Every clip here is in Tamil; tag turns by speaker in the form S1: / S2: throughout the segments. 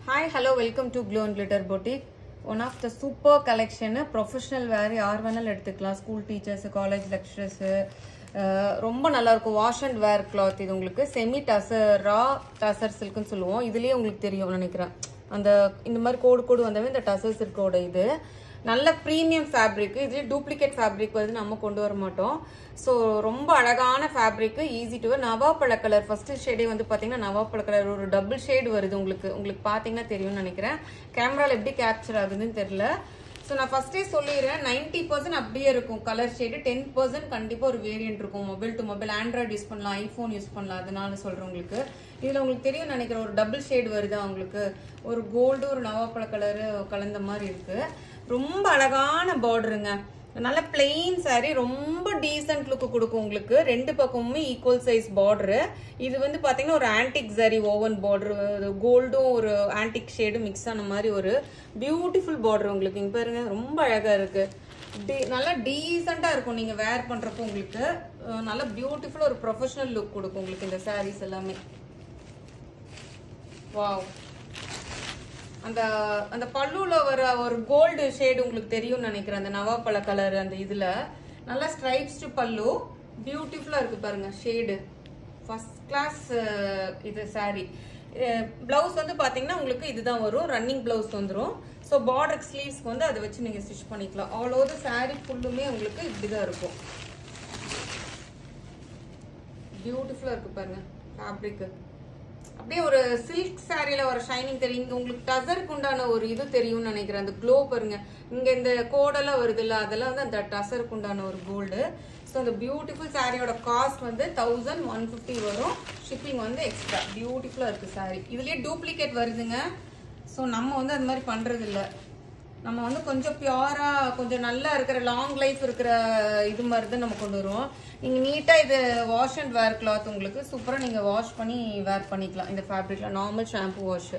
S1: Hi, hello, welcome to Glow and Glitter Boutique. One of the super collection, professional wear, யார் வேணாலும் எடுத்துக்கலாம். School teachers, college lecturers, ரொம்ப நல்லா இருக்கும். Wash and wear cloth இது உங்களுக்கு semi tussar, raw tussar silk சொல்லுவோம். இதுலயே உங்களுக்கு தெரியும் நினைக்கிறேன். அந்த இந்த மாதிரி கோடு வந்தவே இந்த tussar silk-ஓட இது நல்ல பிரீமியம் ஃபேப்ரிக். இதுல டூப்ளிகேட் ஃபேப்ரிக் வந்து நம்ம கொண்டு வர மாட்டோம். ஸோ ரொம்ப அழகான ஃபேப்ரிக், ஈஸி டு வேர். நவாப்பழ கலர் ஃபர்ஸ்ட் ஷேடே வந்து பாத்தீங்கன்னா நவாப்பழ கலர் ஒரு டபுள் ஷேட் வருது. உங்களுக்கு பாத்தீங்கன்னா தெரியும்னு நினைக்கிறேன். கேமரால எப்படி கேப்சர் ஆகுதுன்னு தெரியல. ஸோ நான் ஃபர்ஸ்டே சொல்லிடுறேன், 90% அப்படியே இருக்கும் கலர் ஷேடு, 10% கண்டிப்பா ஒரு வேரியன்ட் இருக்கும். Mobile to mobile, Android use பண்ணலாம், ஐபோன் யூஸ் பண்ணலாம். அதனால சொல்றேன் உங்களுக்கு. இதுல உங்களுக்கு தெரியும் நினைக்கிறேன், ஒரு டபுள் ஷேட் வருது. உங்களுக்கு ஒரு கோல்டு ஒரு நவாப்பழ கலரு கலந்த மாதிரி இருக்கு. ரொம்ப அழகான பார்டருங்க. நல்ல பிளெயின் சாரி, ரொம்ப டீசென்ட் லுக் கொடுக்கும் உங்களுக்கு. ரெண்டு பக்கமுமே ஈக்குவல் சைஸ் பார்டரு. இது வந்து பாத்தீங்கன்னா ஒரு ஆன்டிக் சாரி ஓவன் பார்டர், கோல்டும் ஒரு ஆன்டிக் ஷேடும் மிக்ஸ் ஆன மாதிரி ஒரு பியூட்டிஃபுல் பார்டர் உங்களுக்கு. இங்க பாருங்க, ரொம்ப அழகா இருக்கு. நல்லா டீசெண்டா இருக்கும் நீங்க வேர் பண்றப்போ. உங்களுக்கு நல்ல பியூட்டிஃபுல் ஒரு ப்ரொஃபஷனல் லுக் கொடுக்கும் உங்களுக்கு இந்த சாரீஸ் எல்லாமே. வாவ், அந்த பல்லுல வர ஒரு கோல்டு ஷேடு உங்களுக்கு தெரியும் நினைக்கிறேன். அந்த நவாப்பழ கலர் அந்த இதுல நல்லா ஸ்ட்ரைப்ஸ்டு பல்லு, பியூட்டிஃபுல்லா இருக்கு பாருங்க ஷேடு. ஃபர்ஸ்ட் கிளாஸ் இது சாரி. பிளவுஸ் வந்து பாத்தீங்கன்னா உங்களுக்கு இதுதான் வரும், ரன்னிங் பிளவுஸ் வந்துடும். ஸோ பார்டர் ஸ்லீவ்ஸ்க்கு வந்து அதை வச்சு நீங்க ஸ்டிச் பண்ணிக்கலாம். ஆல் ஓவர் சாரி ஃபுல்லுமே உங்களுக்கு இப்படிதான் இருக்கும். பியூட்டிஃபுல்லா இருக்கு பாருங்க ஃபேப்ரிக். அப்படியே ஒரு சில்க் சாரியில ஒரு ஷைனிங் தெரியும். உங்களுக்கு டசருக்கு உண்டான ஒரு இது தெரியும்னு நினைக்கிறேன். அந்த க்ளோ பாருங்க, இங்க இந்த கோடெல்லாம் வருது இல்ல, அதெல்லாம் வந்து அந்த டசருக்கு உண்டான ஒரு கோல்டு. ஸோ அந்த பியூட்டிஃபுல் சாரியோட காஸ்ட் வந்து 1150 வரும். ஷிப்பிங் வந்து எக்ஸ்ட்ரா. பியூட்டிஃபுல்லா இருக்கு சாரி. இதுலயே டூப்ளிகேட் வருதுங்க. ஸோ நம்ம வந்து அந்த மாதிரி பண்றது இல்லை. நம்ம வந்து கொஞ்சம் பியூரா, கொஞ்சம் நல்லா இருக்கிற லாங் லைஃப் இருக்கிற இது மாதிரி தான் நம்ம கொண்டு வருவோம். நீங்க நீட்டா இது வாஷ் அண்ட் வேர் கிளாத், உங்களுக்கு சூப்பரா நீங்க வாஷ் பண்ணி வேர் பண்ணிக்கலாம் இந்த ஃபேப்ரிக்ல. Normal shampoo wash.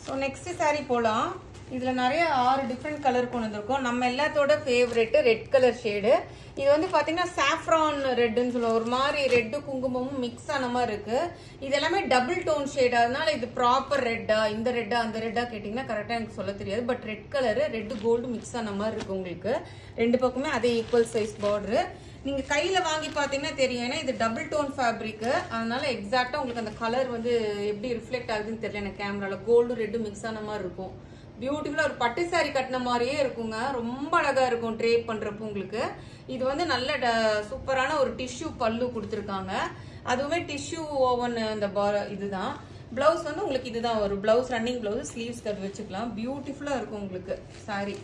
S1: So next sari போலாம். இதுல நிறைய 6 டிஃப்ரெண்ட் கலர் கொண்டு வந்திருக்கோம். நம்ம எல்லாத்தோட ஃபேவரெட் ரெட் கலர் ஷேடு. இது வந்து பாத்தீங்கன்னா சாஃப்ரான் ரெட்னு சொல்லுவோம். ஒரு மாதிரி ரெட்டு குங்குமமும் மிக்ஸ் ஆன மாதிரி இருக்கு. இது எல்லாமே டபுள் டோன் ஷேடு. அதனால இது ப்ராப்பர் ரெட்டா, இந்த ரெட்டா அந்த ரெட்டா கேட்டீங்கன்னா கரெக்டா எனக்கு சொல்ல தெரியாது. But red colour red gold mix ஆன மாதிரி இருக்கு உங்களுக்கு. ரெண்டு பக்கமே அதே ஈக்குவல் சைஸ் பார்டரு. நீங்க கையில வாங்கி பாத்தீங்கன்னா தெரியும், ஏன்னா இது டபுள் டோன் ஃபேப்ரிக். அதனால எக்ஸாக்டா உங்களுக்கு அந்த கலர் வந்து எப்படி ரிஃப்ளெக்ட் ஆகுதுன்னு தெரியல எனக்கு கேமரால. கோல்டு ரெட்டு மிக்ஸ் ஆன மாதிரி இருக்கும். பியூட்டிஃபுல்லா ஒரு பட்டு சாரி கட்டின மாதிரியே இருக்குங்க. ரொம்ப அழகா இருக்கும் ட்ரேப் பண்றப்போ உங்களுக்கு. இது வந்து நல்ல சூப்பரான ஒரு டிஷ்யூ பல்லு கொடுத்துருக்காங்க. அதுவுமே டிஷ்யூ ஓவன் அந்த இதுதான். பிளவுஸ் வந்து உங்களுக்கு இதுதான் வரும். Blouse running blouse, sleeves cut வச்சுக்கலாம். பியூட்டிஃபுல்லா இருக்கும் உங்களுக்கு sorry.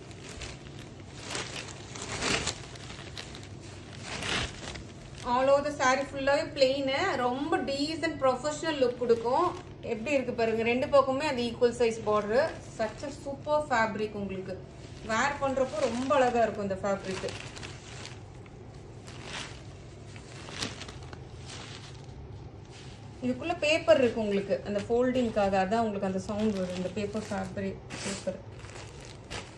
S1: All over the sorry ஃபுல்லாவே பிளெயின், ரொம்ப டீசென்ட் ப்ரொஃபஷனல் லுக் கொடுக்கும். எப்படி இருக்கு பாருங்க, ரெண்டு பக்கமே அந்த equal size border. Such a super fabric. உங்களுக்கு வேர் பண்றப்போ ரொம்ப அழகா இருக்கும் இந்த ஃபேப்ரிக். இதுக்குள்ள பேப்பர் இருக்கு உங்களுக்கு அந்த ஃபோல்டிங்காக. அதான் உங்களுக்கு அந்த சவுண்ட் வரும். இந்த பேப்பர் ஃபேப்ரிக் பேப்பர்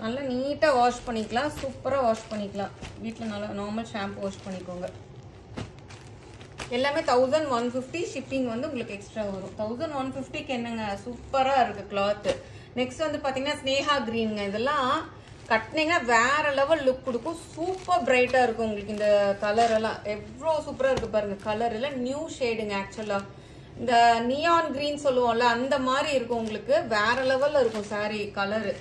S1: நல்லா நீட்டா வாஷ் பண்ணிக்கலாம். சூப்பரா வாஷ் பண்ணிக்கலாம். வீட்டில் நல்லா நார்மல் ஷாம்பு வாஷ் பண்ணிக்கோங்க. எல்லாமே 1150. ஷிப்பிங் வந்து உங்களுக்கு எக்ஸ்ட்ரா வரும். 1150க்கு என்னங்க, சூப்பரா இருக்கு கிளாத். நெக்ஸ்ட் வந்து பாத்தீங்கன்னா ஸ்னேஹா கிரீன்ங்க. இதெல்லாம் கட்டினீங்கன்னா வேற லெவல் லுக் கொடுக்கும். சூப்பர் பிரைட்டா இருக்கும் உங்களுக்கு. இந்த கலர் எல்லாம் எவ்வளவு சூப்பரா இருக்கு பாருங்க. கலர் எல்லாம் நியூ ஷேடுங்க. ஆக்சுவலா இந்த நியான் கிரீன் சொல்லுவோம்ல, அந்த மாதிரி இருக்கும் உங்களுக்கு. வேற லெவல்ல இருக்கும் சாரி கலரு.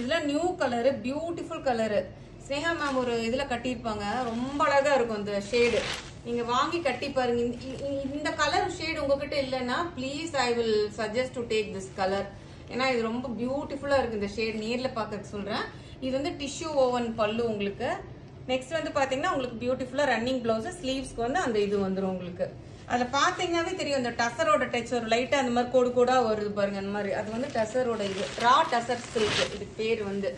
S1: இதுல new colour, beautiful colour. Sneha ma'am ஒரு இதுல கட்டியிருப்பாங்க, ரொம்ப அழகா இருக்கும் இந்த ஷேடு. நீங்க வாங்கி கட்டி பாருங்க. இந்த கலர் ஷேட் உங்ககிட்ட இல்லைன்னா please I will suggest to take this colour. ஏன்னா இது ரொம்ப பியூட்டிஃபுல்லா இருக்கு இந்த ஷேட். நேர்ல பாக்கிறதுக்கு சொல்றேன். இது வந்து டிஷ்யூ ஓவன் பல்லு உங்களுக்கு. நெக்ஸ்ட் வந்து பாத்தீங்கன்னா உங்களுக்கு பியூட்டிஃபுல்லா ரன்னிங் பிளவுஸ், ஸ்லீவ்ஸ்க்கு வந்து அந்த இது வந்துடும் உங்களுக்கு. அதுல பாத்தீங்கன்னாவே தெரியும் இந்த டசரோட டச் ஒரு லைட்டா அந்த மாதிரி கோடு கோடா வருது பாருங்க. அந்த மாதிரி அது வந்து டசரோட இது ரா டசர் சில்க். இதுக்கு பேர் வந்து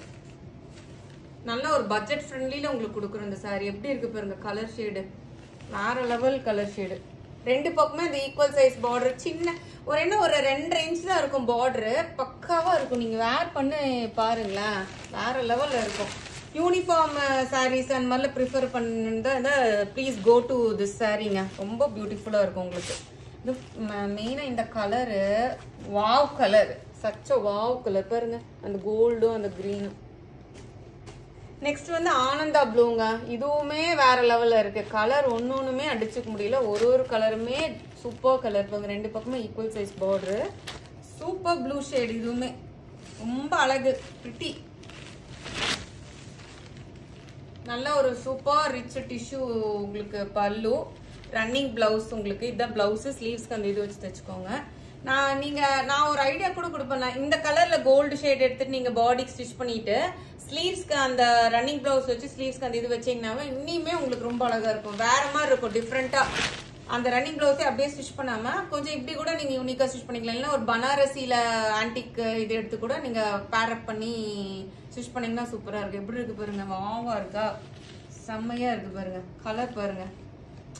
S1: நல்ல ஒரு பட்ஜெட் ஃப்ரெண்ட்லில உங்களுக்கு கொடுக்குறோம் இந்த சாரி. எப்படி இருக்கு பாருங்க கலர் ஷேடு, வேற லெவல் கலர் ஷேடு. ரெண்டு பக்கமே அந்த ஈக்குவல் சைஸ் பார்டர். சின்ன ஒரு என்ன ஒரு 2 இன்ச் தான் இருக்கும் பார்டரு. பக்காவா இருக்கும். நீங்க வேர் பண்ணி பாருங்களேன், வேற லெவல்ல இருக்கும். யூனிஃபார்ம் சாரீஸ் அந்த மாதிரில ப்ரிஃபர் பண்ணா ப்ளீஸ் கோ டு திஸ் சாரீங்க. ரொம்ப பியூட்டிஃபுல்லா இருக்கும் உங்களுக்கு. இது மெயினா இந்த கலரு வாவ் கலர், சச்ச வாவ் கலர் பாருங்க, அந்த கோல்டும் அந்த கிரீனும். நெக்ஸ்ட் வந்து ஆனந்தா ப்ளூங்க. இதுவுமே வேற லெவல்ல இருக்கு. கலர் ஒன்னொன்னுமே அடிச்சுக்க முடியல. ஒரு கலருமே சூப்பர் கலர். பாருங்க, ரெண்டு பக்கமே equal size border. Super blue shade. இதுவுமே ரொம்ப அழகு, பிரிட்டி. நல்ல ஒரு சூப்பர் ரிச் டிஷ்யூ உங்களுக்கு பல்லு. ரன்னிங் பிளவுஸ் உங்களுக்கு. இதான் பிளவுஸ். ஸ்லீவ்ஸ்க்கு அந்த இது வச்சு தைச்சுக்கோங்க. நான் ஒரு ஐடியா கூட கொடுப்பேன். இந்த கலர்ல கோல்டு ஷேட் எடுத்துட்டு நீங்க பாடிக்கு ஸ்டிச் பண்ணிட்டு ஸ்லீவ்ஸ்க்கு அந்த ரன்னிங் பிளவுஸ் வச்சு ஸ்லீவ்ஸ்க்கு அந்த இது வச்சீங்கன்னாவே இன்னுமே உங்களுக்கு ரொம்ப அழகா இருக்கும். வேற மாதிரி இருக்கும், டிஃப்ரெண்டா. அந்த ரன்னிங் பிளவுஸே அப்படியே ஸ்டிச் பண்ணாம கொஞ்சம் இப்படி கூட நீங்க யூனிக்கா ஸ்டிச் பண்ணிக்கலாம். இல்லைன்னா ஒரு பனாரசியில ஆன்டிக் இது எடுத்து கூட நீங்க பேர் அப் பண்ணி ஸ்டிச் பண்ணீங்கன்னா சூப்பரா இருக்கு. எப்படி இருக்கு பாருங்க, வாவா இருக்கா, செம்மையா இருக்கு பாருங்க. கலர் பாருங்க,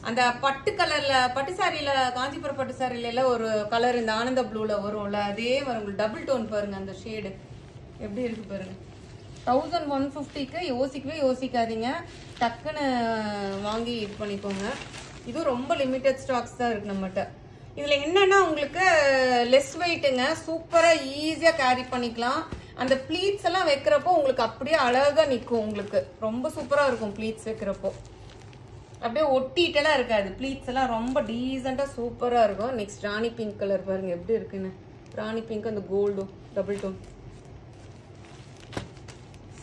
S1: அந்த பட்டு கலர்ல, பட்டு சாரியில, காஞ்சிபுரம் பட்டு சாரியில ஒரு கலர் இந்த ஆனந்த ப்ளூல வரும்ல, அதே வரும் உங்களுக்கு. டபுள் டோன் பாருங்க, அந்த ஷேடு எப்படி இருக்கு பாருங்க. 1150க்கு யோசிக்கவே யோசிக்காதீங்க, டக்குன்னு வாங்கி இது பண்ணிக்கோங்க. இது ரொம்ப லிமிட்டட் ஸ்டாக்ஸ் தான் இருக்கு நம்மகிட்ட. இதுல என்னன்னா உங்களுக்கு லெஸ் வெயிட்டுங்க, சூப்பரா ஈஸியா கேரி பண்ணிக்கலாம். அந்த ப்ளீட்ஸ் எல்லாம் வைக்கிறப்போ உங்களுக்கு அப்படியே அழகா நிற்கும். உங்களுக்கு ரொம்ப சூப்பரா இருக்கும் ப்ளீட்ஸ் வைக்கிறப்போ. அப்படியே ஒட்டிட்டெல்லாம் இருக்காது. ப்ளீட்ஸ் எல்லாம் ரொம்ப டீசெண்டா சூப்பரா இருக்கும். நெக்ஸ்ட் ராணி பிங்க் கலர் பாருங்க எப்படி இருக்குன்னு. ராணி பிங்க் அந்த கோல்டும் டபுள் டோன்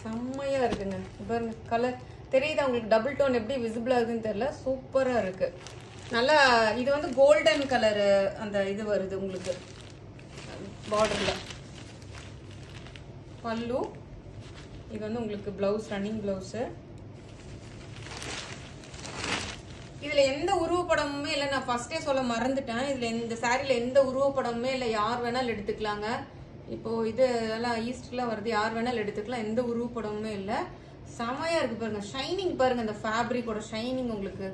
S1: செம்மையா இருக்குங்க. பாருங்க கலர் தெரியுதா உங்களுக்கு? டபுள் டோன் எப்படி விசிபிள் ஆகுதுன்னு தெரியல, சூப்பரா இருக்கு. நல்லா இது வந்து கோல்டன் கலர் அந்த இது வருது உங்களுக்கு பார்டர்ல. பல்லு இது வந்து உங்களுக்கு பிளவுஸ், ரன்னிங் பிளவுஸ். இதுல எந்த உருவப்படமுமே இல்லை, நான் ஃபர்ஸ்டே சொல்ல மறந்துட்டேன். இதுல இந்த சாரியில எந்த உருவப்படமுமே இல்லை, யார் வேணாலும் எடுத்துக்கலாங்க. இப்போ இது எல்லாம் ஈஸ்ட்லாம் வருது, யார் வேணாலும் எடுத்துக்கலாம், எந்த உருவப்படமுமே இல்லை. செமையா இருக்கு பாருங்க. ஷைனிங் பாருங்க, அந்த ஃபேப்ரிக்கோட ஷைனிங் உங்களுக்கு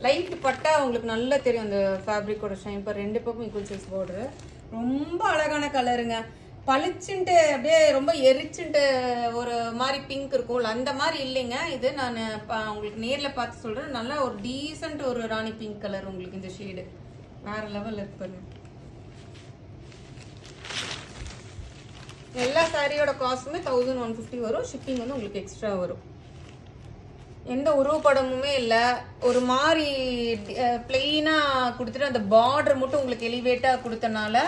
S1: லைட் பட்டா உங்களுக்கு நல்லா தெரியும். அந்த ஃபேப்ரிக்கோட ஷைன் பாரு, ரெண்டு பக்கம் ஈக்குவல் சைஸ் பார்டர். ரொம்ப அழகான கலருங்க. பளிச்சுன்ட்டு அப்படியே ரொம்ப எரிச்சுன்ட்டு ஒரு மாதிரி பிங்க் இருக்கும்ல, அந்த மாதிரி இல்லைங்க. இது நான் உங்களுக்கு நேர்ல பார்த்து சொல்றேன். நல்லா ஒரு டீசென்ட் ஒரு ராணி பிங்க் கலர் உங்களுக்கு. இந்த ஷேடு வேற லெவல் இருக்கு பாருங்க. எல்லா சாரியோட காஸ்ட்டுமே 1150 வரும். ஷிப்பிங் வந்து உங்களுக்கு எக்ஸ்ட்ரா வரும். எந்த உருவப்படமுமே இல்லை, ஒரு மாதிரி பிளெயினா கொடுத்துட்டு அந்த பார்டர் மட்டும் உங்களுக்கு எலிவேட்டா கொடுத்தனால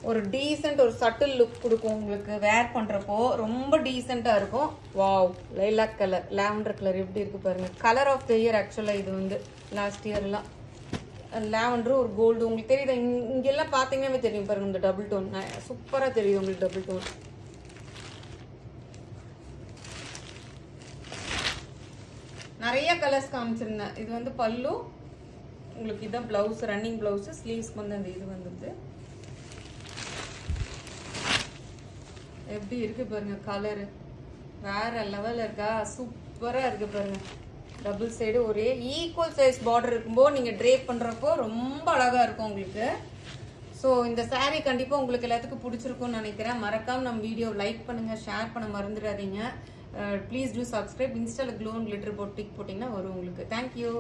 S1: ஒரு டீசென்ட் ஒரு சட்டில் லுக் கொடுக்கும் உங்களுக்கு. வேர் பண்றப்போ ரொம்ப டீசெண்டா இருக்கும். Wow, lilac colour, lavender colour எப்படி இருக்கு பாருங்க. கலர் ஆஃப் த இயர் ஆக்சுவலா இது வந்து லாஸ்ட் இயர்லாம் லாவெண்டர் ஒரு கோல்டு உங்களுக்கு தெரியுது. இங்கெல்லாம் பாத்தீங்கன்னா தெரியும் பாருங்க, இந்த டபுள் டோன் சூப்பரா தெரியுது உங்களுக்கு. டபுள் டோன் நிறைய கலர்ஸ் காமிச்சிருந்தேன். இது வந்து பல்லு உங்களுக்கு, இதான் பிளவுஸ், ரன்னிங் பிளவுஸ். ஸ்லீவ்ஸ்க்கு வந்து அந்த இது வந்துருது. எப்படி இருக்கு பாருங்க, கலரு வேற லெவல்ல இருக்கா, சூப்பரா இருக்கு பாருங்க. டபுள் சைடு ஒரே ஈக்குவல் சைஸ் பார்டர் இருக்கும்போது நீங்க ட்ரேப் பண்றப்போ ரொம்ப அழகா இருக்கும் உங்களுக்கு. ஸோ இந்த சாரீ கண்டிப்பா உங்களுக்கு எல்லாத்துக்கும் பிடிச்சிருக்கும்னு நினைக்கிறேன். மறக்காம நம்ம வீடியோ லைக் பண்ணுங்க, ஷேர் பண்ண மறந்துடாதீங்க. Please do subscribe. இன்ஸ்டால க்ளோ அண்ட் கிளிட்டர் போட்டு டிக் போட்டிங்கன்னா வரும் உங்களுக்கு. தேங்க்யூ.